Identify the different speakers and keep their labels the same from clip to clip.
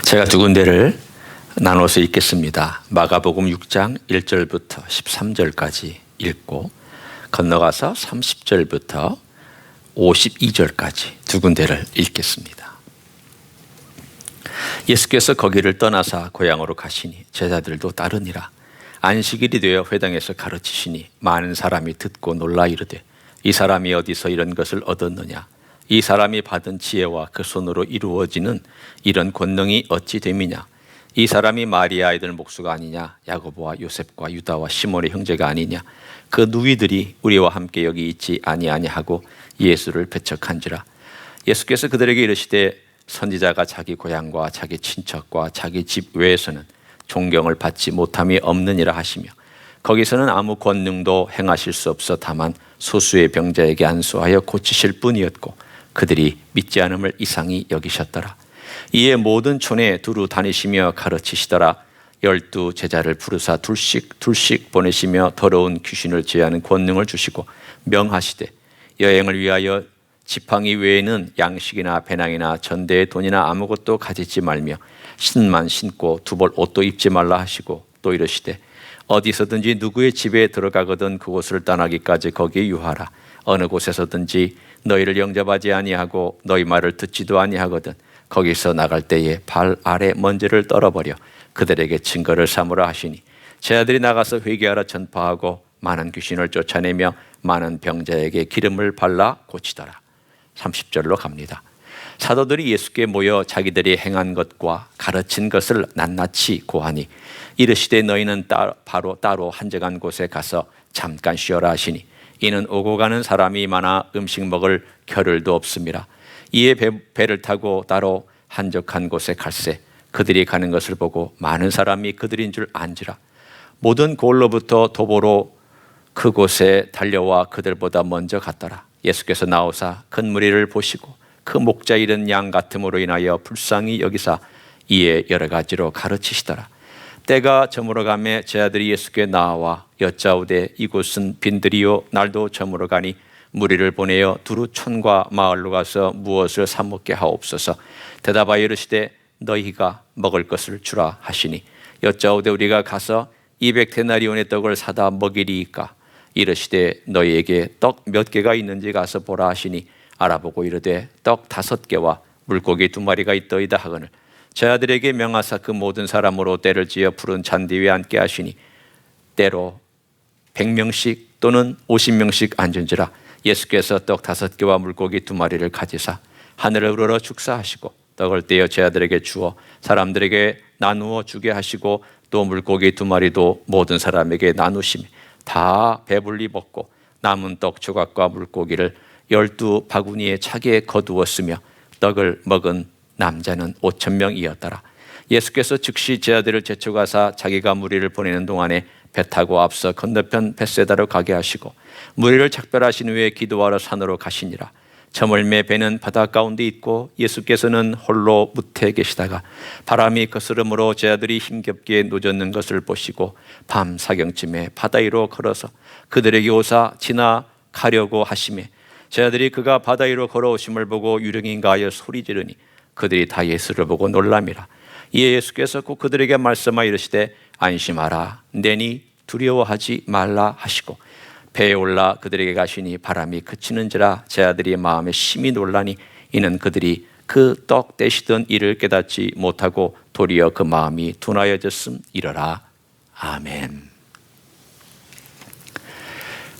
Speaker 1: 제가 두 군데를 나눠서 읽겠습니다. 마가복음 6장 1절부터 13절까지 읽고 건너가서 30절부터 52절까지 두 군데를 읽겠습니다. 예수께서 거기를 떠나사 고향으로 가시니 제자들도 따르니라. 안식일이 되어 회당에서 가르치시니 많은 사람이 듣고 놀라 이르되 이 사람이 어디서 이런 것을 얻었느냐? 이 사람이 받은 지혜와 그 손으로 이루어지는 이런 권능이 어찌 됨이냐? 이 사람이 마리아 아들 목수가 아니냐? 야고보와 요셉과 유다와 시몬의 형제가 아니냐? 그 누이들이 우리와 함께 여기 있지 아니하고 예수를 배척한지라. 예수께서 그들에게 이르시되 선지자가 자기 고향과 자기 친척과 자기 집 외에서는 존경을 받지 못함이 없느니라 하시며 거기서는 아무 권능도 행하실 수 없어 다만 소수의 병자에게 안수하여 고치실 뿐이었고 그들이 믿지 않음을 이상히 여기셨더라. 이에 모든 촌에 두루 다니시며 가르치시더라. 12 제자를 부르사 둘씩 보내시며 더러운 귀신을 제하는 권능을 주시고 명하시되 여행을 위하여 지팡이 외에는 양식이나 배낭이나 전대의 돈이나 아무것도 가지지 말며 신만 신고 두 벌 옷도 입지 말라 하시고 또 이르시되 어디서든지 누구의 집에 들어가거든 그곳을 떠나기까지 거기에 유하라. 어느 곳에서든지 너희를 영접하지 아니하고 너희 말을 듣지도 아니하거든 거기서 나갈 때에 발 아래 먼지를 떨어버려 그들에게 증거를 삼으라 하시니 제자들이 나가서 회개하라 전파하고 많은 귀신을 쫓아내며 많은 병자에게 기름을 발라 고치더라. 30절로 갑니다. 사도들이 예수께 모여 자기들이 행한 것과 가르친 것을 낱낱이 고하니 이르시되 너희는 따로 한적한 곳에 가서 잠깐 쉬어라 하시니 이는 오고 가는 사람이 많아 음식 먹을 겨를도 없음이라. 이에 배를 타고 따로 한적한 곳에 갈새 그들이 가는 것을 보고 많은 사람이 그들인 줄 안지라. 모든 골로부터 도보로 그곳에 달려와 그들보다 먼저 갔더라. 예수께서 나오사 큰 무리를 보시고 그 목자 잃은 양 같음으로 인하여 불쌍히 여기사 이에 여러 가지로 가르치시더라. 때가 저물어가매 제자들이 예수께 나와 여짜오되 이곳은 빈들이요 날도 저물어가니 무리를 보내어 두루 촌과 마을로 가서 무엇을 사 먹게 하옵소서. 대답하여 이르시되 너희가 먹을 것을 주라 하시니 여짜오되 우리가 가서 200데나리온의 떡을 사다 먹이리이까. 이르시되 너희에게 떡 몇 개가 있는지 가서 보라 하시니 알아보고 이르되 떡 5개와 물고기 2마리가 있더이다 하거늘 제자들에게 명하사 그 모든 사람으로 때를 지어 푸른 잔디 위에 앉게 하시니 때로 100명씩 또는 50명씩 앉은지라. 예수께서 떡 5개와 물고기 2마리를 가지사 하늘을 우러러 축사하시고 떡을 떼어 제자들에게 주어 사람들에게 나누어 주게 하시고 또 물고기 2마리도 모든 사람에게 나누시며 다 배불리 먹고 남은 떡 조각과 물고기를 12 바구니에 차게 거두었으며 떡을 먹은 남자는 5,000명이었더라. 예수께서 즉시 제자들을 제쳐가사 자기가 무리를 보내는 동안에 배 타고 앞서 건너편 벳세다로 가게 하시고 무리를 작별하신 후에 기도하러 산으로 가시니라. 저물매 배는 바다 가운데 있고 예수께서는 홀로 무태에 계시다가 바람이 거스름으로 제자들이 힘겹게 노젓는 것을 보시고 밤 사경쯤에 바다 위로 걸어서 그들에게 오사 지나가려고 하시매 제자들이 그가 바다 위로 걸어오심을 보고 유령인가 하여 소리 지르니 그들이 다 예수를 보고 놀람이라. 이에 예수께서 곧 그들에게 말씀하여 이르시되 안심하라 내니 두려워하지 말라 하시고 배에 올라 그들에게 가시니 바람이 그치는지라 제자들이 마음에 심히 놀라니 이는 그들이 그 떡 떼시던 일을 깨닫지 못하고 도리어 그 마음이 둔하여졌음이러라. 아멘.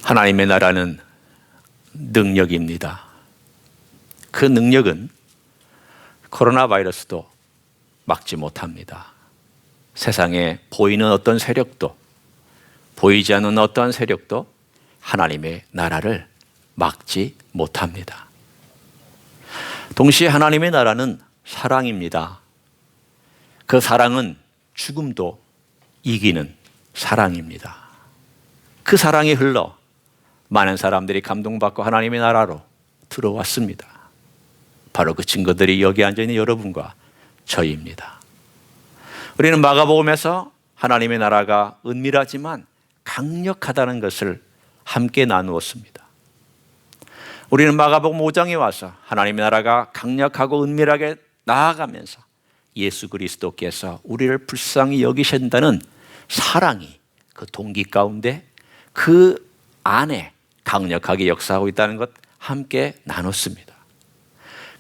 Speaker 1: 하나님의 나라는 능력입니다. 그 능력은 코로나 바이러스도 막지 못합니다. 세상에 보이는 어떤 세력도 보이지 않는 어떠한 세력도 하나님의 나라를 막지 못합니다. 동시에 하나님의 나라는 사랑입니다. 그 사랑은 죽음도 이기는 사랑입니다. 그 사랑이 흘러 많은 사람들이 감동받고 하나님의 나라로 들어왔습니다. 바로 그 증거들이 여기 앉아있는 여러분과 저희입니다. 우리는 마가복음에서 하나님의 나라가 은밀하지만 강력하다는 것을 함께 나누었습니다. 우리는 마가복음 5장에 와서 하나님의 나라가 강력하고 은밀하게 나아가면서 예수 그리스도께서 우리를 불쌍히 여기신다는 사랑이 그 동기 가운데 그 안에 강력하게 역사하고 있다는 것 함께 나눴습니다.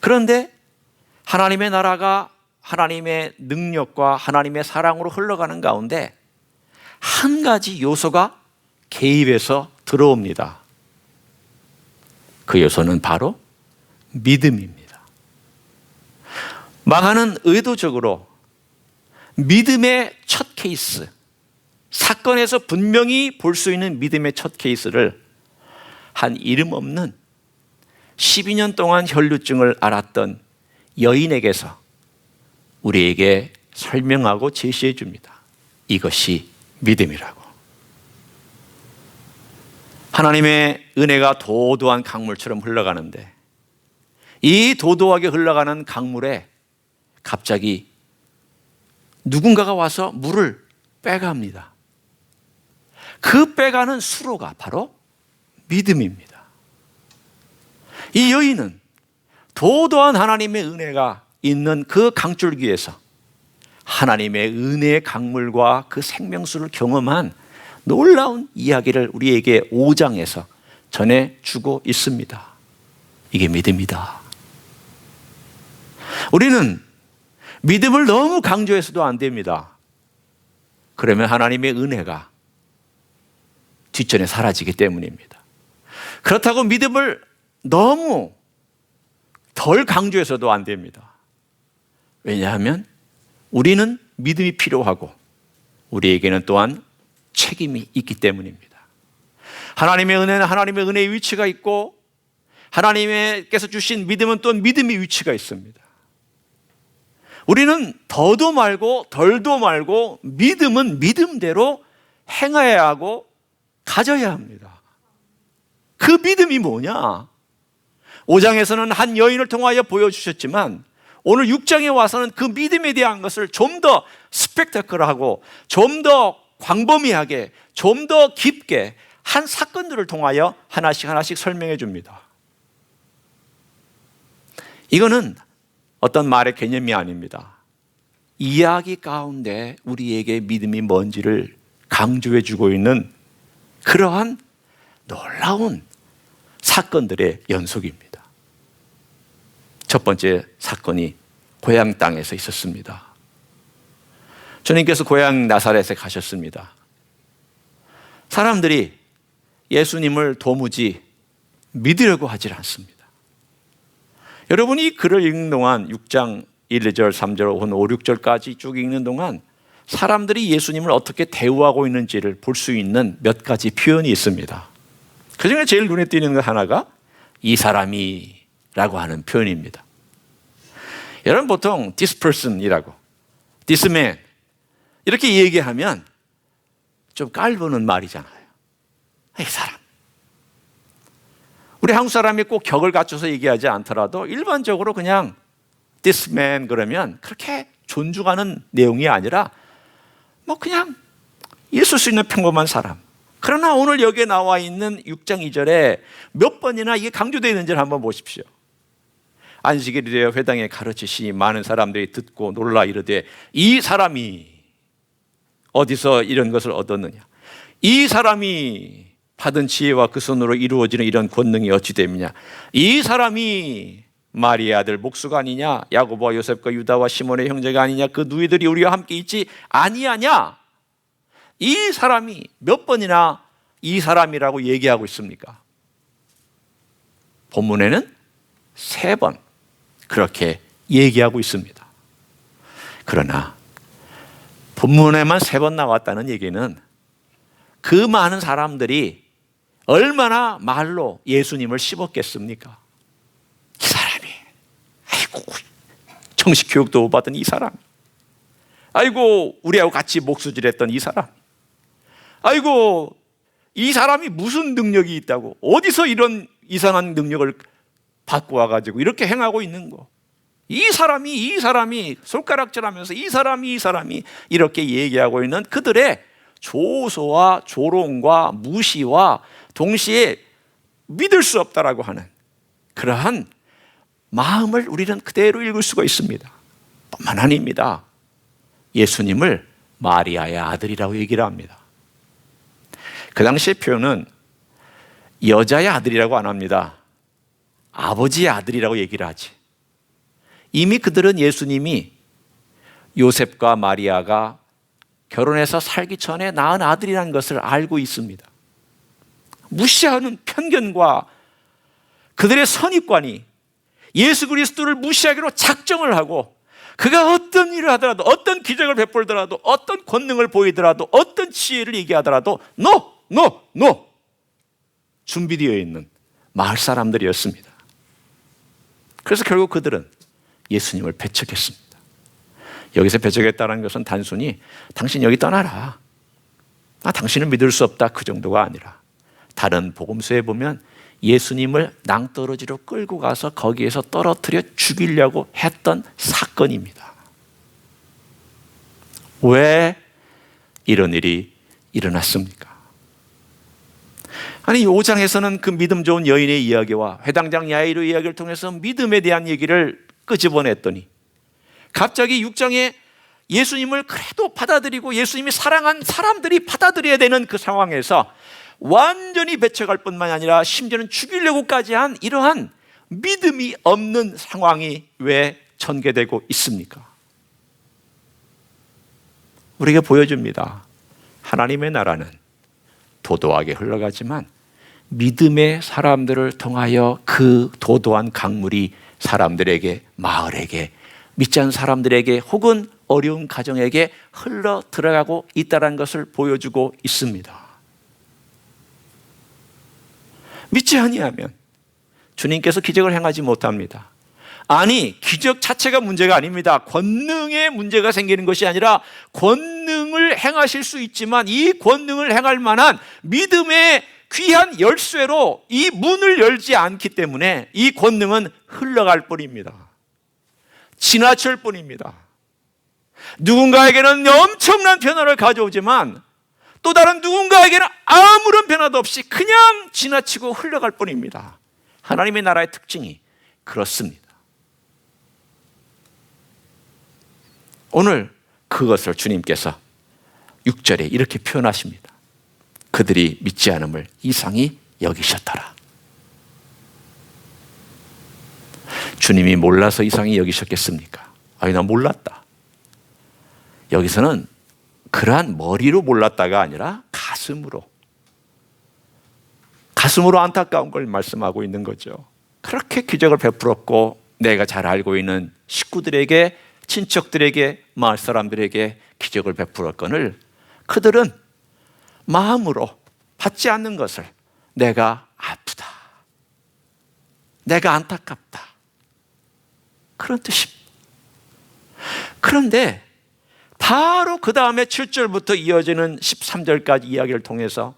Speaker 1: 그런데 하나님의 나라가 하나님의 능력과 하나님의 사랑으로 흘러가는 가운데 한 가지 요소가 개입해서 들어옵니다. 그 요소는 바로 믿음입니다. 마가는 의도적으로 믿음의 첫 케이스, 사건에서 분명히 볼 수 있는 믿음의 첫 케이스를 한 이름 없는 12년 동안 혈루증을 앓았던 여인에게서 우리에게 설명하고 제시해 줍니다. 이것이 믿음이라고. 하나님의 은혜가 도도한 강물처럼 흘러가는데 이 도도하게 흘러가는 강물에 갑자기 누군가가 와서 물을 빼갑니다. 그 빼가는 수로가 바로 믿음입니다. 이 여인은 도도한 하나님의 은혜가 있는 그 강줄기에서 하나님의 은혜의 강물과 그 생명수를 경험한 놀라운 이야기를 우리에게 5장에서 전해주고 있습니다. 이게 믿음이다. 우리는 믿음을 너무 강조해서도 안 됩니다. 그러면 하나님의 은혜가 뒷전에 사라지기 때문입니다. 그렇다고 믿음을 너무 덜 강조해서도 안 됩니다. 왜냐하면 우리는 믿음이 필요하고 우리에게는 또한 책임이 있기 때문입니다. 하나님의 은혜는 하나님의 은혜의 위치가 있고 하나님께서 주신 믿음은 또 믿음의 위치가 있습니다. 우리는 더도 말고 덜도 말고 믿음은 믿음대로 행해야 하고 가져야 합니다. 그 믿음이 뭐냐? 5장에서는 한 여인을 통하여 보여주셨지만 오늘 6장에 와서는 그 믿음에 대한 것을 좀 더 스펙타클하고 좀 더 광범위하게 좀 더 깊게 한 사건들을 통하여 하나씩 설명해 줍니다. 이거는 어떤 말의 개념이 아닙니다. 이야기 가운데 우리에게 믿음이 뭔지를 강조해 주고 있는 그러한 놀라운 사건들의 연속입니다. 첫 번째 사건이 고향 땅에서 있었습니다. 주님께서 고향 나사렛에 가셨습니다. 사람들이 예수님을 도무지 믿으려고 하질 않습니다. 여러분이 이 글을 읽는 동안 6장 1, 2절, 3절, 5, 6절까지 쭉 읽는 동안 사람들이 예수님을 어떻게 대우하고 있는지를 볼 수 있는 몇 가지 표현이 있습니다. 그 중에 제일 눈에 띄는 것 하나가 이 사람이 라고 하는 표현입니다. 여러분 보통 this person이라고 this man 이렇게 얘기하면 좀 깔보는 말이잖아요. 이 사람. 우리 한국 사람이 꼭 격을 갖춰서 얘기하지 않더라도 일반적으로 그냥 this man 그러면 그렇게 존중하는 내용이 아니라 뭐 그냥 있을 수 있는 평범한 사람. 그러나 오늘 여기에 나와 있는 6장 2절에 몇 번이나 이게 강조되어 있는지를 한번 보십시오. 안식일이 되어 회당에 가르치시니 많은 사람들이 듣고 놀라 이르되 이 사람이 어디서 이런 것을 얻었느냐? 이 사람이 받은 지혜와 그 손으로 이루어지는 이런 권능이 어찌 됨이냐? 이 사람이 마리아 아들 목수가 아니냐? 야고보와 요셉과 유다와 시몬의 형제가 아니냐? 그 누이들이 우리와 함께 있지 아니하냐? 이 사람이 몇 번이나 이 사람이라고 얘기하고 있습니까? 본문에는 3번 그렇게 얘기하고 있습니다. 그러나 본문에만 3번 나왔다는 얘기는 그 많은 사람들이 얼마나 말로 예수님을 씹었겠습니까? 이 사람이, 아이고, 정식 교육도 못 받은 이 사람, 아이고, 우리하고 같이 목수질했던 이 사람, 아이고, 이 사람이 무슨 능력이 있다고, 어디서 이런 이상한 능력을 받고 와가지고 이렇게 행하고 있는 거. 이 사람이 손가락질하면서 이 사람이 이렇게 얘기하고 있는 그들의 조소와 조롱과 무시와 동시에 믿을 수 없다라고 하는 그러한 마음을 우리는 그대로 읽을 수가 있습니다. 뿐만 아닙니다. 예수님을 마리아의 아들이라고 얘기를 합니다. 그 당시의 표현은 여자의 아들이라고 안 합니다. 아버지의 아들이라고 얘기를 하지. 이미 그들은 예수님이 요셉과 마리아가 결혼해서 살기 전에 낳은 아들이라는 것을 알고 있습니다. 무시하는 편견과 그들의 선입관이 예수 그리스도를 무시하기로 작정을 하고, 그가 어떤 일을 하더라도, 어떤 기적을 베풀더라도, 어떤 권능을 보이더라도, 어떤 지혜를 얘기하더라도 No! 준비되어 있는 마을 사람들이었습니다. 그래서 결국 그들은 예수님을 배척했습니다. 여기서 배척했다는 것은 단순히 당신 여기 떠나라, 당신을 믿을 수 없다, 그 정도가 아니라 다른 복음서에 보면 예수님을 낭떠러지로 끌고 가서 거기에서 떨어뜨려 죽이려고 했던 사건입니다. 왜 이런 일이 일어났습니까? 아니, 5장에서는 그 믿음 좋은 여인의 이야기와 회당장 야이로 이야기를 통해서 믿음에 대한 얘기를 끄집어냈더니 갑자기 6장에 예수님을 그래도 받아들이고 예수님이 사랑한 사람들이 받아들여야 되는 그 상황에서 완전히 배척할 뿐만 아니라 심지어는 죽이려고까지 한 이러한 믿음이 없는 상황이 왜 전개되고 있습니까? 우리에게 보여줍니다. 하나님의 나라는 도도하게 흘러가지만 믿음의 사람들을 통하여 그 도도한 강물이 사람들에게, 마을에게, 믿지 않는 사람들에게 혹은 어려운 가정에게 흘러 들어가고 있다는 것을 보여주고 있습니다. 믿지 아니하면 주님께서 기적을 행하지 못합니다. 아니, 기적 자체가 문제가 아닙니다. 권능에 문제가 생기는 것이 아니라 권능을 행하실 수 있지만 이 권능을 행할 만한 믿음의 귀한 열쇠로 이 문을 열지 않기 때문에 이 권능은 흘러갈 뿐입니다. 지나칠 뿐입니다. 누군가에게는 엄청난 변화를 가져오지만 또 다른 누군가에게는 아무런 변화도 없이 그냥 지나치고 흘러갈 뿐입니다. 하나님의 나라의 특징이 그렇습니다. 오늘 그것을 주님께서 6절에 이렇게 표현하십니다. 그들이 믿지 않음을 이상히 여기셨더라. 주님이 몰라서 이상히 여기셨겠습니까? 아니, 나 몰랐다. 여기서는 그러한 머리로 몰랐다가 아니라 가슴으로 안타까운 걸 말씀하고 있는 거죠. 그렇게 기적을 베풀었고 내가 잘 알고 있는 식구들에게, 친척들에게, 마을 사람들에게 기적을 베풀었거늘 그들은 마음으로 받지 않는 것을 내가 아프다, 내가 안타깝다, 그런 뜻입니다. 그런데 바로 그 다음에 7절부터 이어지는 13절까지 이야기를 통해서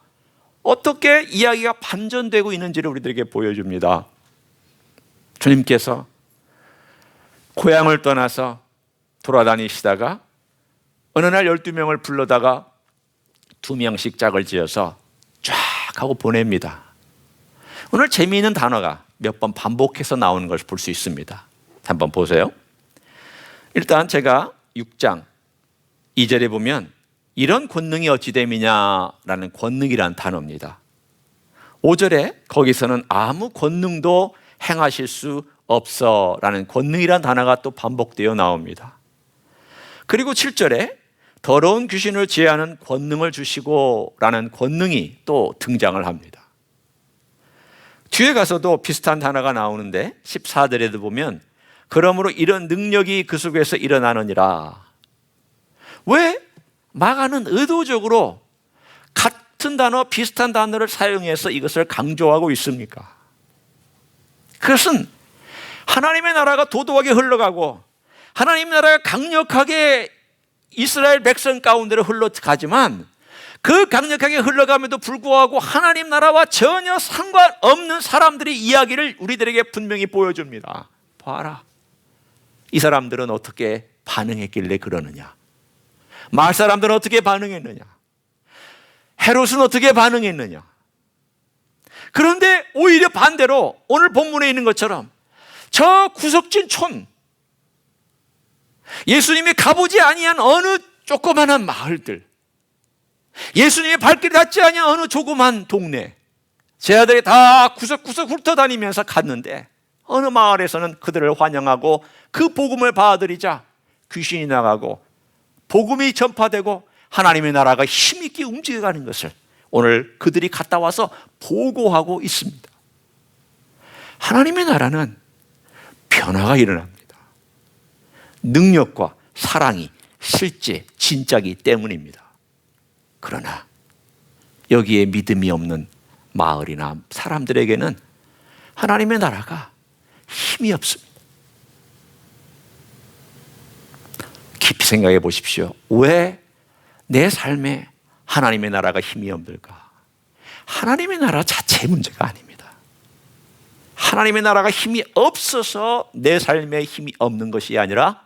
Speaker 1: 어떻게 이야기가 반전되고 있는지를 우리들에게 보여줍니다. 주님께서 고향을 떠나서 돌아다니시다가 어느 날 12명을 불러다가 2명씩 짝을 지어서 쫙 하고 보냅니다. 오늘 재미있는 단어가 몇 번 반복해서 나오는 것을 볼 수 있습니다. 한번 보세요. 일단 제가 6장 2절에 보면 이런 권능이 어찌 됨이냐라는 권능이라는 단어입니다. 5절에 거기서는 아무 권능도 행하실 수 없어라는 권능이라는 단어가 또 반복되어 나옵니다. 그리고 7절에 더러운 귀신을 제하는 권능을 주시고 라는 권능이 또 등장을 합니다. 뒤에 가서도 비슷한 단어가 나오는데 14절에도 보면 그러므로 이런 능력이 그 속에서 일어나느니라. 왜 마가는 의도적으로 같은 단어, 비슷한 단어를 사용해서 이것을 강조하고 있습니까? 그것은 하나님의 나라가 도도하게 흘러가고 하나님의 나라가 강력하게 이스라엘 백성 가운데로 흘러가지만 그 강력하게 흘러감에도 불구하고 하나님 나라와 전혀 상관없는 사람들의 이야기를 우리들에게 분명히 보여줍니다. 봐라, 이 사람들은 어떻게 반응했길래 그러느냐, 마을 사람들은 어떻게 반응했느냐, 헤롯은 어떻게 반응했느냐. 그런데 오히려 반대로 오늘 본문에 있는 것처럼 저 구석진 촌, 예수님이 가보지 아니한 어느 조그마한 마을들, 예수님의 발길이 닿지 아니한 어느 조그만 동네, 제 아들이 다 구석구석 훑어다니면서 갔는데 어느 마을에서는 그들을 환영하고 그 복음을 받아들이자 귀신이 나가고 복음이 전파되고 하나님의 나라가 힘있게 움직여가는 것을 오늘 그들이 갔다 와서 보고하고 있습니다. 하나님의 나라는 변화가 일어납니다. 능력과 사랑이 실제 진짜기 때문입니다. 그러나 여기에 믿음이 없는 마을이나 사람들에게는 하나님의 나라가 힘이 없습니다. 깊이 생각해 보십시오. 왜 내 삶에 하나님의 나라가 힘이 없을까? 하나님의 나라 자체의 문제가 아닙니다. 하나님의 나라가 힘이 없어서 내 삶에 힘이 없는 것이 아니라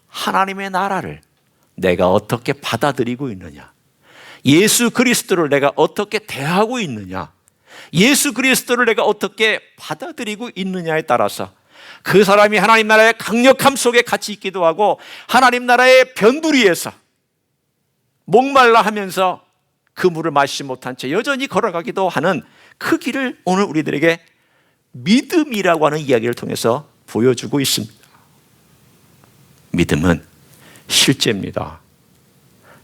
Speaker 1: 하나님의 나라를 내가 어떻게 받아들이고 있느냐, 예수 그리스도를 내가 어떻게 대하고 있느냐, 예수 그리스도를 내가 어떻게 받아들이고 있느냐에 따라서 그 사람이 하나님 나라의 강력함 속에 같이 있기도 하고 하나님 나라의 변두리에서 목말라 하면서 그 물을 마시지 못한 채 여전히 걸어가기도 하는 그 길을 오늘 우리들에게 믿음이라고 하는 이야기를 통해서 보여주고 있습니다. 믿음은 실제입니다.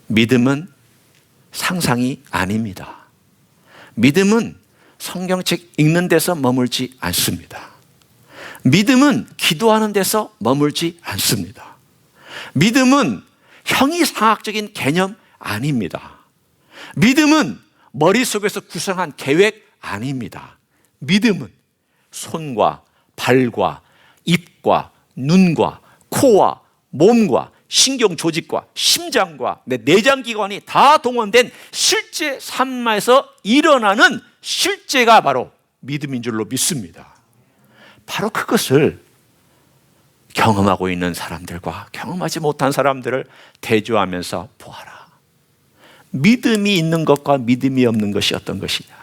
Speaker 1: 믿음은 상상이 아닙니다. 믿음은 성경책 읽는 데서 머물지 않습니다. 믿음은 기도하는 데서 머물지 않습니다. 믿음은 형이상학적인 개념 아닙니다. 믿음은 머릿속에서 구성한 계획 아닙니다. 믿음은 손과 발과 입과 눈과 코와 몸과 신경 조직과 심장과 내 내장기관이 다 동원된 실제 삶에서 일어나는 실제가 바로 믿음인 줄로 믿습니다. 바로 그것을 경험하고 있는 사람들과 경험하지 못한 사람들을 대조하면서 보아라. 믿음이 있는 것과 믿음이 없는 것이 어떤 것이냐,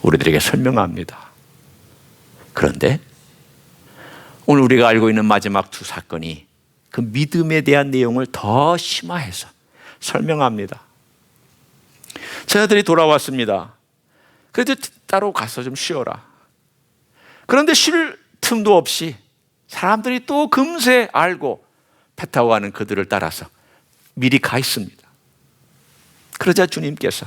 Speaker 1: 우리들에게 설명합니다. 그런데 오늘 우리가 알고 있는 마지막 두 사건이 그 믿음에 대한 내용을 더 심화해서 설명합니다. 저희들이 돌아왔습니다. 그래도 따로 가서 좀 쉬어라. 그런데 쉴 틈도 없이 사람들이 또 금세 알고 배 타고 가는 그들을 따라서 미리 가 있습니다. 그러자 주님께서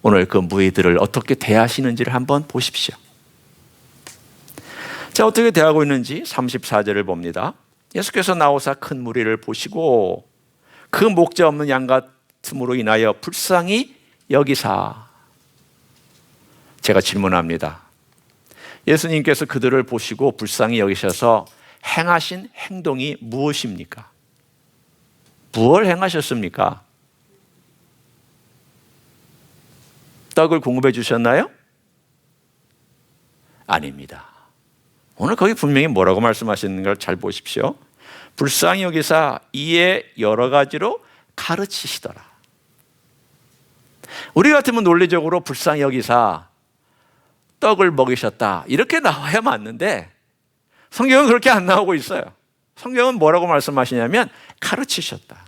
Speaker 1: 오늘 그 무리들을 어떻게 대하시는지를 한번 보십시오. 자, 어떻게 대하고 있는지 34절을 봅니다. 예수께서 나오사 큰 무리를 보시고 그 목자 없는 양 같음으로 인하여 불쌍히 여기사. 제가 질문합니다. 예수님께서 그들을 보시고 불쌍히 여기셔서 행하신 행동이 무엇입니까? 무엇을 행하셨습니까? 떡을 공급해 주셨나요? 아닙니다. 오늘 거기 분명히 뭐라고 말씀하시는 걸 잘 보십시오. 불쌍히 여기사 이에 여러 가지로 가르치시더라. 우리 같으면 논리적으로 불쌍히 여기사 떡을 먹이셨다 이렇게 나와야 맞는데 성경은 그렇게 안 나오고 있어요. 성경은 뭐라고 말씀하시냐면 가르치셨다.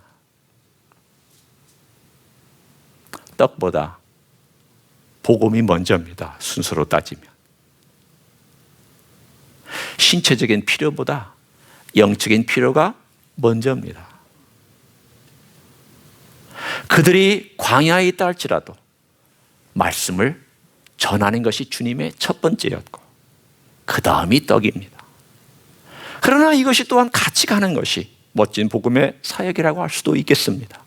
Speaker 1: 떡보다 복음이 먼저입니다. 순서로 따지면 신체적인 필요보다 영적인 필요가 먼저입니다. 그들이 광야에 있다 할지라도 말씀을 전하는 것이 주님의 첫 번째였고 그 다음이 떡입니다. 그러나 이것이 또한 같이 가는 것이 멋진 복음의 사역이라고 할 수도 있겠습니다.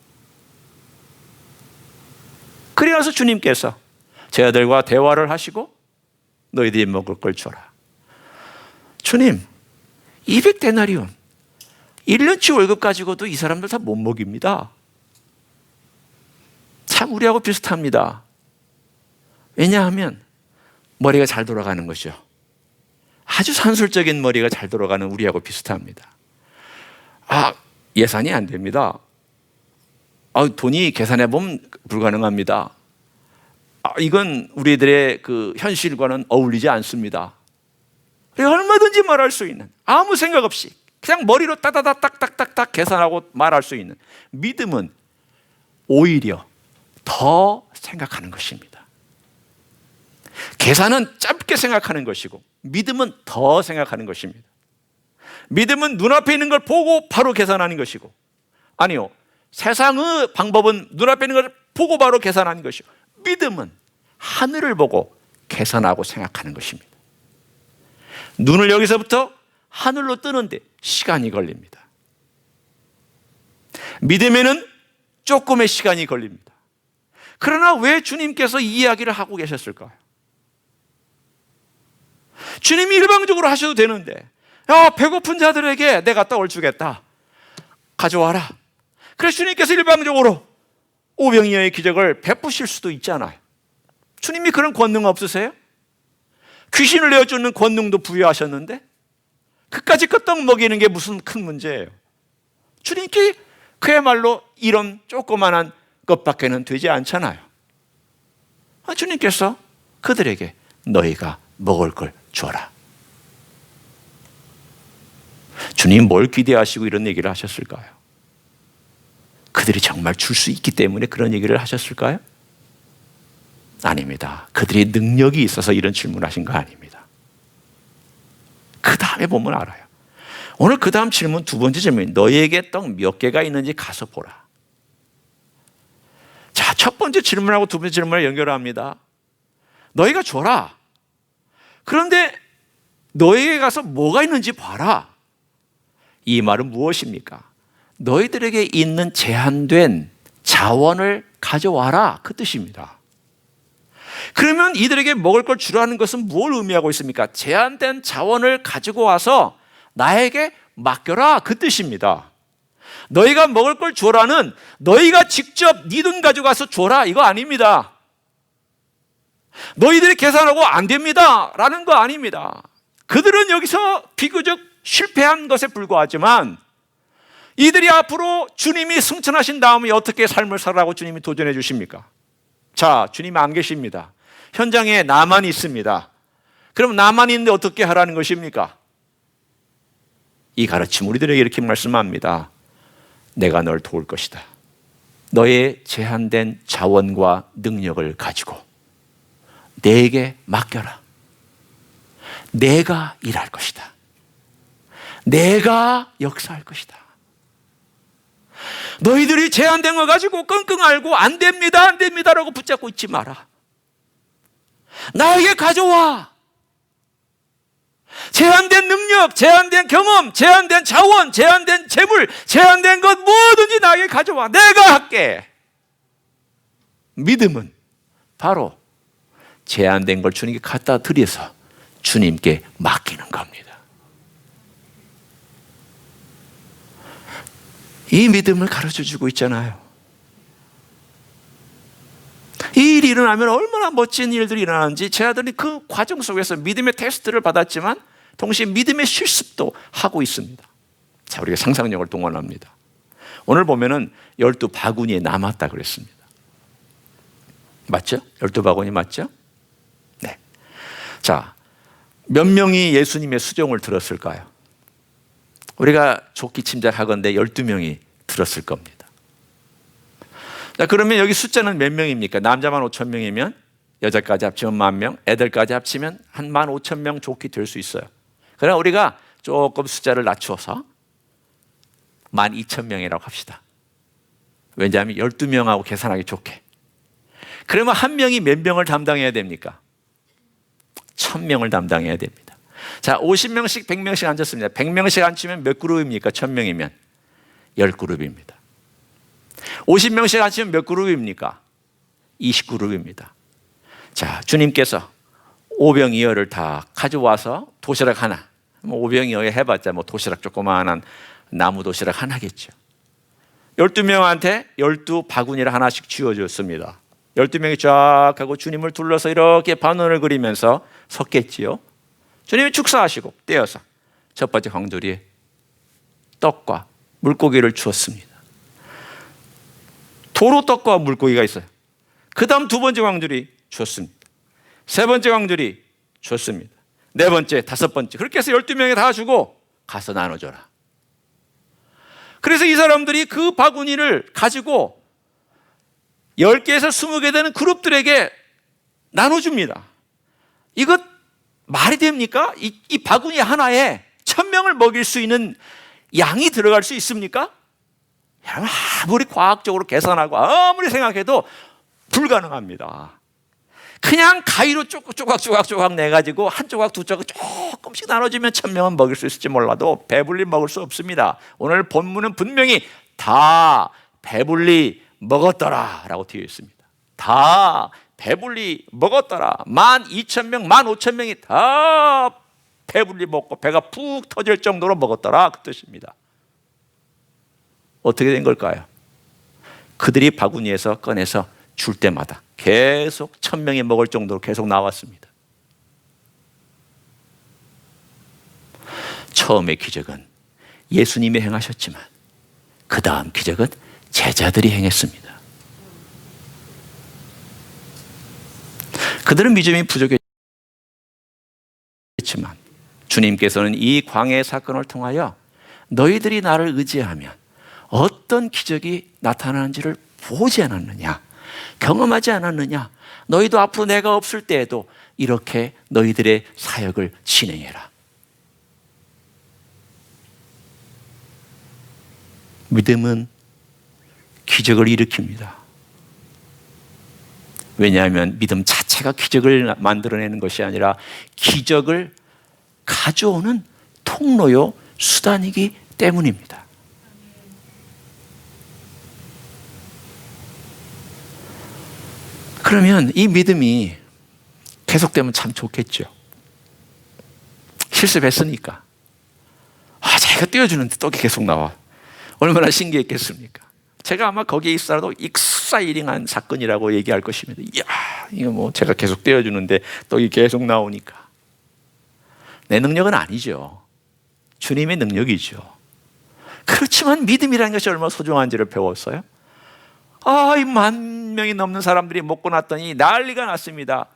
Speaker 1: 그래서 주님께서 제 아들과 대화를 하시고 너희들이 먹을 걸 줘라. 주님, 200데나리온 1년치 월급 가지고도 이 사람들 다 못 먹입니다. 참 우리하고 비슷합니다. 왜냐하면 머리가 잘 돌아가는 것이죠. 아주 산술적인 머리가 잘 돌아가는 우리하고 비슷합니다. 예산이 안 됩니다. 돈이 계산해 보면 불가능합니다. 이건 우리들의 그 현실과는 어울리지 않습니다. 얼마든지 말할 수 있는 아무 생각 없이 그냥 머리로 딱딱딱 계산하고 말할 수 있는. 믿음은 오히려 더 생각하는 것입니다. 계산은 짧게 생각하는 것이고 믿음은 더 생각하는 것입니다. 믿음은 눈앞에 있는 걸 보고 바로 계산하는 것이고, 아니요, 세상의 방법은 눈앞에 있는 걸 보고 바로 계산하는 것이고, 믿음은 하늘을 보고 계산하고 생각하는 것입니다. 눈을 여기서부터 하늘로 뜨는데 시간이 걸립니다. 믿음에는 조금의 시간이 걸립니다. 그러나 왜 주님께서 이 이야기를 하고 계셨을까요? 주님이 일방적으로 하셔도 되는데, 야, 배고픈 자들에게 내가 떡을 주겠다, 가져와라. 그래서 주님께서 일방적으로 오병이어의 기적을 베푸실 수도 있잖아요. 주님이 그런 권능 없으세요? 귀신을 내어주는 권능도 부여하셨는데 그까짓 그 떡 먹이는 게 무슨 큰 문제예요? 주님께 그야말로 이런 조그만한 것밖에는 되지 않잖아요. 주님께서 그들에게 너희가 먹을 걸 줘라. 주님 뭘 기대하시고 이런 얘기를 하셨을까요? 그들이 정말 줄 수 있기 때문에 그런 얘기를 하셨을까요? 아닙니다. 그들이 능력이 있어서 이런 질문하신 거 아닙니다. 그 다음에 보면 알아요. 오늘 그 다음 질문, 두 번째 질문이 너희에게 떡 몇 개가 있는지 가서 보라. 자, 첫 번째 질문하고 두 번째 질문을 연결합니다. 너희가 줘라. 그런데 너희에게 가서 뭐가 있는지 봐라. 이 말은 무엇입니까? 너희들에게 있는 제한된 자원을 가져와라, 그 뜻입니다. 그러면 이들에게 먹을 걸 주라는 것은 뭘 의미하고 있습니까? 제한된 자원을 가지고 와서 나에게 맡겨라, 그 뜻입니다. 너희가 먹을 걸 줘라는 너희가 직접 네 돈 가져가서 줘라, 이거 아닙니다. 너희들이 계산하고 안 됩니다 라는 거 아닙니다. 그들은 여기서 비교적 실패한 것에 불과하지만 이들이 앞으로 주님이 승천하신 다음에 어떻게 삶을 살아라고 주님이 도전해 주십니까? 자, 주님 안 계십니다. 현장에 나만이 있습니다. 그럼 나만이 있는데 어떻게 하라는 것입니까? 이 가르침 우리들에게 이렇게 말씀합니다. 내가 널 도울 것이다. 너의 제한된 자원과 능력을 가지고 내게 맡겨라. 내가 일할 것이다. 내가 역사할 것이다. 너희들이 제한된 거 가지고 끙끙 앓고 안 됩니다, 안 됩니다라고 붙잡고 있지 마라. 나에게 가져와. 제한된 능력, 제한된 경험, 제한된 자원, 제한된 재물, 제한된 것 뭐든지 나에게 가져와. 내가 할게. 믿음은 바로 제한된 걸 주님께 갖다 드려서 주님께 맡기는 겁니다. 이 믿음을 가르쳐주고 있잖아요. 이 일이 일어나면 얼마나 멋진 일들이 일어나는지 제 아들이 그 과정 속에서 믿음의 테스트를 받았지만 동시에 믿음의 실습도 하고 있습니다. 자, 우리가 상상력을 동원합니다. 오늘 보면은 12바구니에 남았다 그랬습니다. 맞죠? 12바구니 맞죠? 네. 자, 몇 명이 예수님의 수종을 들었을까요? 우리가 좋기 침략하건대 12명이 들었을 겁니다. 자, 그러면 여기 숫자는 몇 명입니까? 남자만 5,000명이면 여자까지 합치면 10,000명, 애들까지 합치면 한 15,000명 좋게 될 수 있어요. 그러나 우리가 조금 숫자를 낮추어서 12,000명이라고 합시다. 왜냐하면 12명하고 계산하기 좋게. 그러면 한 명이 몇 명을 담당해야 됩니까? 1,000명을 담당해야 됩니다. 자, 50명씩 100명씩 앉았습니다. 100명씩 앉으면 몇 그룹입니까? 1,000명이면 10그룹입니다. 50명씩 앉으면 몇 그룹입니까? 20그룹입니다. 자, 주님께서 오병이어를 다 가져와서 도시락 하나, 오병이어 해봤자 도시락 조그마한 나무 도시락 하나겠죠. 12명한테 12바구니를 하나씩 쥐어줬습니다. 12명이 쫙 하고 주님을 둘러서 이렇게 반원을 그리면서 섰겠지요. 주님이 축사하시고 떼어서 첫 번째 광주리에 떡과 물고기를 주었습니다. 도로떡과 물고기가 있어요. 그 다음 두 번째 광주리 주었습니다. 세 번째 광주리 주었습니다. 네 번째, 다섯 번째. 그렇게 해서 12명에 다 주고 가서 나눠줘라. 그래서 이 사람들이 그 바구니를 가지고 10개에서 20개 되는 그룹들에게 나눠줍니다. 이것 말이 됩니까? 이 바구니 하나에 1000명을 먹일 수 있는 양이 들어갈 수 있습니까? 여러분, 아무리 과학적으로 계산하고 아무리 생각해도 불가능합니다. 그냥 가위로 조각 내가지고 한 조각 두 조각 조금씩 나눠주면 1000명은 먹일 수 있을지 몰라도 배불리 먹을 수 없습니다. 오늘 본문은 분명히 다 배불리 먹었더라 라고 되어 있습니다. 다 배불리 먹었더라. 12,000명, 15,000명이 다 배불리 먹고 배가 푹 터질 정도로 먹었더라, 그 뜻입니다. 어떻게 된 걸까요? 그들이 바구니에서 꺼내서 줄 때마다 계속 1000명이 먹을 정도로 계속 나왔습니다. 처음의 기적은 예수님이 행하셨지만 그 다음 기적은 제자들이 행했습니다. 그들은 믿음이 부족했지만 주님께서는 이 광야의 사건을 통하여 너희들이 나를 의지하면 어떤 기적이 나타나는지를 보지 않았느냐, 경험하지 않았느냐, 너희도 앞으로 내가 없을 때에도 이렇게 너희들의 사역을 진행해라. 믿음은 기적을 일으킵니다. 왜냐하면 믿음 자체가 기적을 만들어내는 것이 아니라 기적을 가져오는 통로요 수단이기 때문입니다. 그러면 이 믿음이 계속되면 참 좋겠죠. 실습했으니까 자기가 띄워주는데 떡이 계속 나와. 얼마나 신기했겠습니까? 제가 아마 거기에 있어도 익사일링한 사건이라고 얘기할 것입니다. 이야, 이거 뭐 제가 계속 떼어주는데 떡이 계속 나오니까. 내 능력은 아니죠. 주님의 능력이죠. 그렇지만 믿음이라는 것이 얼마나 소중한지를 배웠어요. 이 10,000명이 넘는 사람들이 먹고 났더니 난리가 났습니다.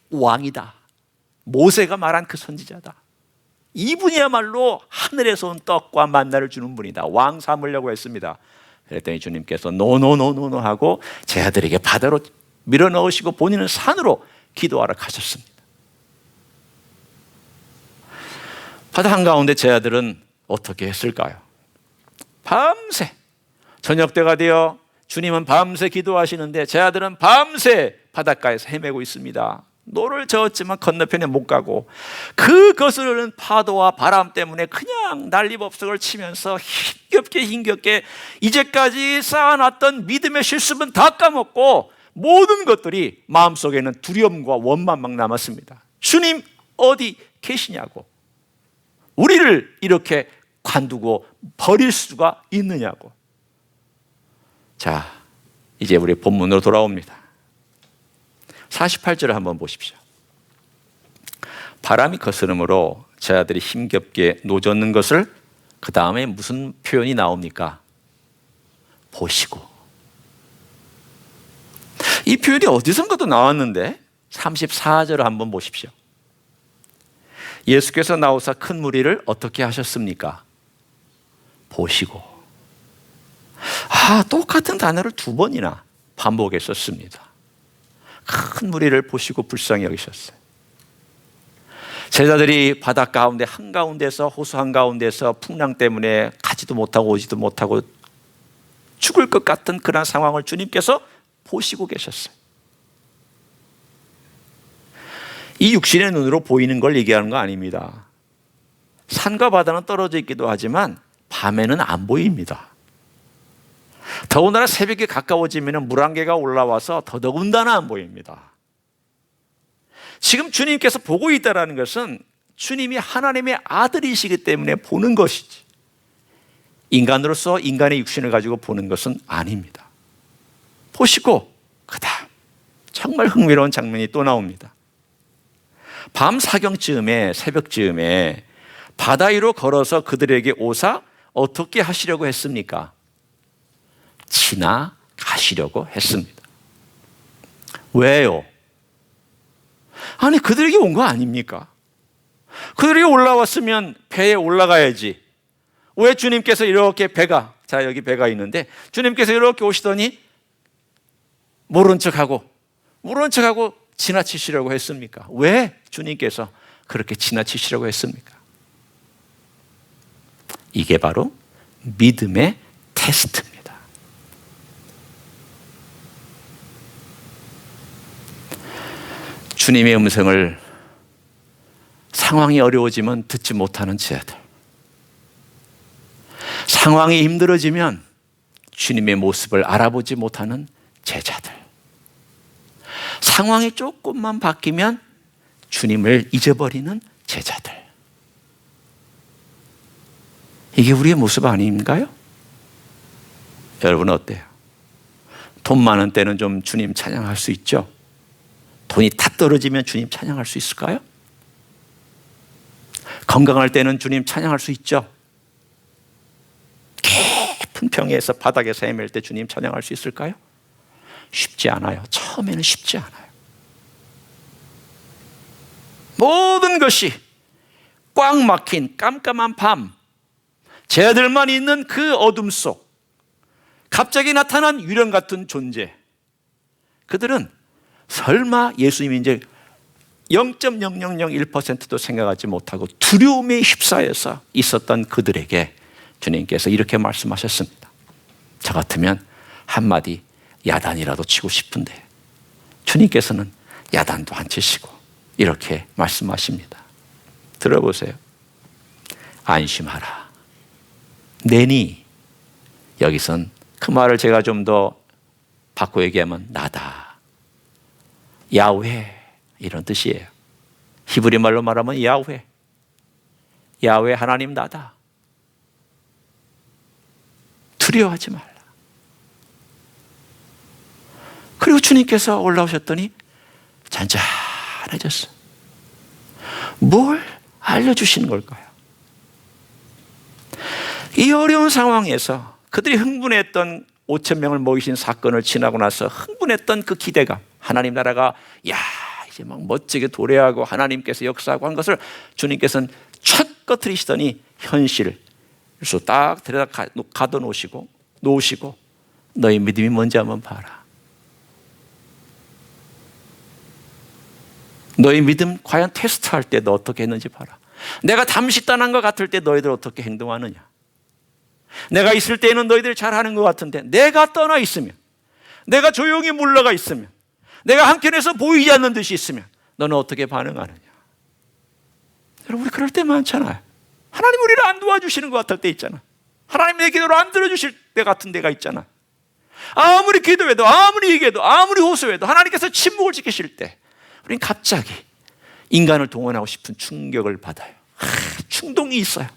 Speaker 1: 왕이다. 모세가 말한 그 선지자다. 이분이야말로 하늘에서 온 떡과 만나를 주는 분이다. 왕 삼으려고 했습니다. 그랬더니 주님께서 노노노노노 하고 제자들에게 바다로 밀어넣으시고 본인은 산으로 기도하러 가셨습니다. 바다 한가운데 제자들은 어떻게 했을까요? 밤새 저녁 때가 되어 주님은 밤새 기도하시는데 제자들은 밤새 바닷가에서 헤매고 있습니다. 노를 저었지만 건너편에 못 가고 그 거스르는 파도와 바람 때문에 그냥 난리법석을 치면서 힘겹게 이제까지 쌓아놨던 믿음의 실습은 다 까먹고 모든 것들이 마음속에는 두려움과 원망만 남았습니다. 주님 어디 계시냐고, 우리를 이렇게 관두고 버릴 수가 있느냐고. 자, 이제 우리 본문으로 돌아옵니다. 48절을 한번 보십시오. 바람이 거스름으로 제자들이 힘겹게 노젓는 것을 그 다음에 무슨 표현이 나옵니까? 보시고. 이 표현이 어디선가도 나왔는데 34절을 한번 보십시오. 예수께서 나오사 큰 무리를 어떻게 하셨습니까? 보시고. 똑같은 단어를 2번이나 반복했었습니다. 큰 무리를 보시고 불쌍히 여기셨어요. 제자들이 바다 가운데 한가운데서 호수 한가운데서 풍랑 때문에 가지도 못하고 오지도 못하고 죽을 것 같은 그런 상황을 주님께서 보시고 계셨어요. 이 육신의 눈으로 보이는 걸 얘기하는 거 아닙니다. 산과 바다는 떨어져 있기도 하지만 밤에는 안 보입니다. 더군다나 새벽에 가까워지면 물안개가 올라와서 더더군다나 안 보입니다. 지금 주님께서 보고 있다는 것은 주님이 하나님의 아들이시기 때문에 보는 것이지, 인간으로서 인간의 육신을 가지고 보는 것은 아닙니다. 보시고 그다음 정말 흥미로운 장면이 또 나옵니다. 밤 사경쯤에, 새벽쯤에 바다 위로 걸어서 그들에게 오사 어떻게 하시려고 했습니까? 지나가시려고 했습니다. 왜요? 아니, 그들에게 온 거 아닙니까? 그들이 올라왔으면 배에 올라가야지. 왜 주님께서 이렇게 배가, 자 여기 배가 있는데 주님께서 이렇게 오시더니 모른 척하고 지나치시려고 했습니까? 왜 주님께서 그렇게 지나치시려고 했습니까? 이게 바로 믿음의 테스트입니다. 주님의 음성을 상황이 어려워지면 듣지 못하는 제자들, 상황이 힘들어지면 주님의 모습을 알아보지 못하는 제자들, 상황이 조금만 바뀌면 주님을 잊어버리는 제자들. 이게 우리의 모습 아닌가요? 여러분 어때요? 돈 많은 때는 좀 주님 찬양할 수 있죠? 돈이 다 떨어지면 주님 찬양할 수 있을까요? 건강할 때는 주님 찬양할 수 있죠? 깊은 평야에서 바닥에서 헤맬 때 주님 찬양할 수 있을까요? 쉽지 않아요. 처음에는 쉽지 않아요. 모든 것이 꽉 막힌 깜깜한 밤, 제자들만 있는 그 어둠 속 갑자기 나타난 유령 같은 존재, 그들은 설마 예수님이 이제 0.0001%도 생각하지 못하고 두려움에 휩싸여서 있었던 그들에게 주님께서 이렇게 말씀하셨습니다. 저 같으면 한마디 야단이라도 치고 싶은데 주님께서는 야단도 안 치시고 이렇게 말씀하십니다. 들어보세요. 안심하라. 내니, 여기선 그 말을 제가 좀 더 바꿔 얘기하면 나다, 야훼, 이런 뜻이에요. 히브리 말로 말하면 야훼, 야훼 하나님 나다. 두려워하지 말라. 그리고 주님께서 올라오셨더니 잔잔해졌어요. 뭘 알려주시는 걸까요? 이 어려운 상황에서 그들이 흥분했던 5,000명을 모이신 사건을 지나고 나서 흥분했던 그 기대감, 하나님 나라가 이제 막 멋지게 도래하고 하나님께서 역사하고 한 것을 주님께서는 촥 꺼트리시더니 현실을 딱 데려다 가둬놓으시고 너희 믿음이 뭔지 한번 봐라. 너희 믿음 과연 테스트할 때 너 어떻게 했는지 봐라. 내가 잠시 떠난 것 같을 때 너희들 어떻게 행동하느냐. 내가 있을 때는 너희들 잘하는 것 같은데 내가 떠나 있으면, 내가 조용히 물러가 있으면, 내가 한켠에서 보이지 않는 듯이 있으면 너는 어떻게 반응하느냐. 여러분, 우리 그럴 때 많잖아요. 하나님 우리를 안 도와주시는 것 같을 때 있잖아. 하나님 내 기도를 안 들어주실 때 같은 데가 있잖아. 아무리 기도해도, 아무리 얘기해도, 아무리 호소해도 하나님께서 침묵을 지키실 때 우리는 갑자기 인간을 동원하고 싶은 충격을 받아요. 충동이 있어요.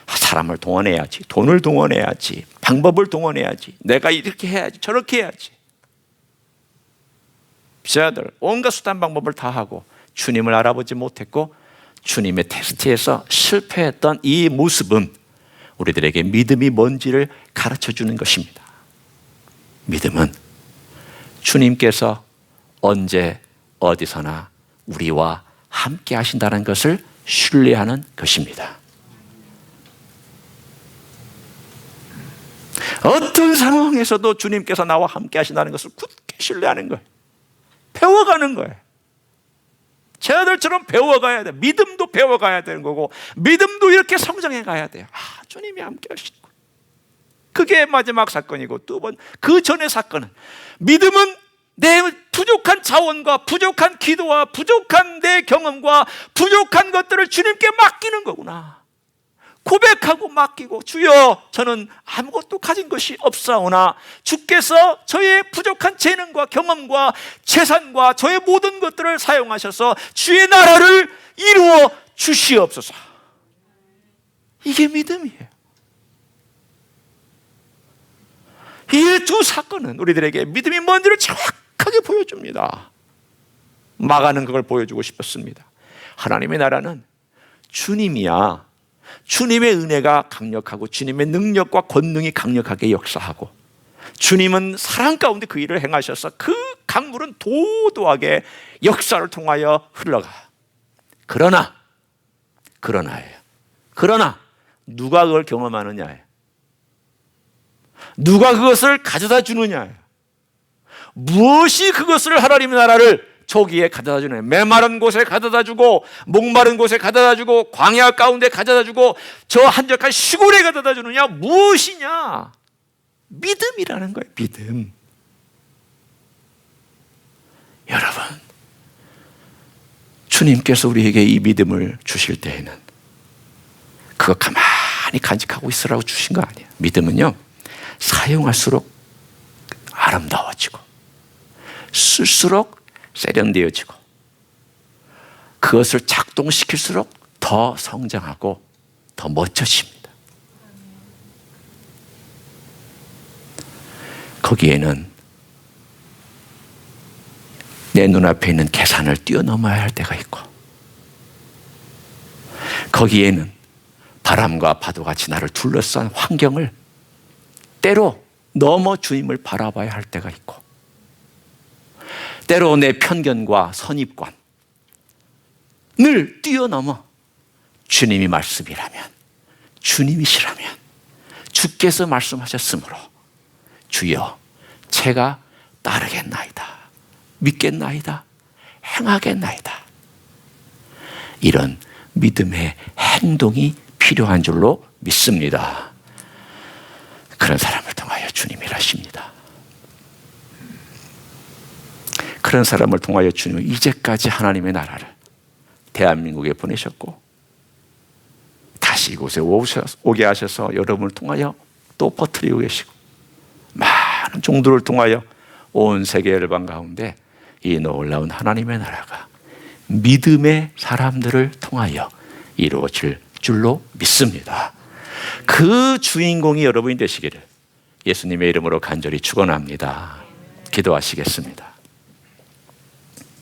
Speaker 1: 사람을 동원해야지, 돈을 동원해야지, 방법을 동원해야지, 내가 이렇게 해야지, 저렇게 해야지. 제자들 온갖 수단 방법을 다 하고 주님을 알아보지 못했고 주님의 테스트에서 실패했던 이 모습은 우리들에게 믿음이 뭔지를 가르쳐주는 것입니다. 믿음은 주님께서 언제 어디서나 우리와 함께 하신다는 것을 신뢰하는 것입니다. 어떤 상황에서도 주님께서 나와 함께 하신다는 것을 굳게 신뢰하는 거예요. 배워가는 거예요. 제자들처럼 배워가야 돼. 믿음도 배워가야 되는 거고, 믿음도 이렇게 성장해 가야 돼요. 주님이 함께 하시는 거예요. 그게 마지막 사건이고, 두 번, 그 전의 사건은 믿음은 내 부족한 자원과 부족한 기도와 부족한 내 경험과 부족한 것들을 주님께 맡기는 거구나. 고백하고 맡기고, 주여 저는 아무것도 가진 것이 없사오나 주께서 저의 부족한 재능과 경험과 재산과 저의 모든 것들을 사용하셔서 주의 나라를 이루어 주시옵소서. 이게 믿음이에요. 이 두 사건은 우리들에게 믿음이 뭔지를 정확하게 보여줍니다. 마가는 그걸 보여주고 싶었습니다. 하나님의 나라는 주님이야. 주님의 은혜가 강력하고 주님의 능력과 권능이 강력하게 역사하고, 주님은 사랑 가운데 그 일을 행하셔서 그 강물은 도도하게 역사를 통하여 흘러가. 그러나 누가 그걸 경험하느냐예요. 누가 그것을 가져다 주느냐예요. 무엇이 그것을 하나님의 나라를 저기에 가져다 주느냐. 메마른 곳에 가져다 주고 목마른 곳에 가져다 주고 광야 가운데 가져다 주고 저 한적한 시골에 가져다 주느냐. 무엇이냐? 믿음이라는 거예요. 믿음. 여러분, 주님께서 우리에게 이 믿음을 주실 때에는 그거 가만히 간직하고 있으라고 주신 거 아니에요. 믿음은요, 사용할수록 아름다워지고 쓸수록 세련되어지고 그것을 작동시킬수록 더 성장하고 더 멋져집니다. 거기에는 내 눈앞에 있는 계산을 뛰어넘어야 할 때가 있고, 거기에는 바람과 파도같이 나를 둘러싼 환경을 때로 넘어 주님을 바라봐야 할 때가 있고, 때로 내 편견과 선입관을 뛰어넘어 주님이 말씀이라면, 주님이시라면, 주께서 말씀하셨으므로 주여 제가 따르겠나이다, 믿겠나이다, 행하겠나이다, 이런 믿음의 행동이 필요한 줄로 믿습니다. 그런 사람을 통하여 주님이 일하십니다. 그런 사람을 통하여 주님은 이제까지 하나님의 나라를 대한민국에 보내셨고 다시 이곳에 오게 하셔서 여러분을 통하여 또 퍼뜨리고 계시고 많은 종들을 통하여 온 세계 열방 가운데 이 놀라운 하나님의 나라가 믿음의 사람들을 통하여 이루어질 줄로 믿습니다. 그 주인공이 여러분이 되시기를 예수님의 이름으로 간절히 축원합니다. 기도하시겠습니다.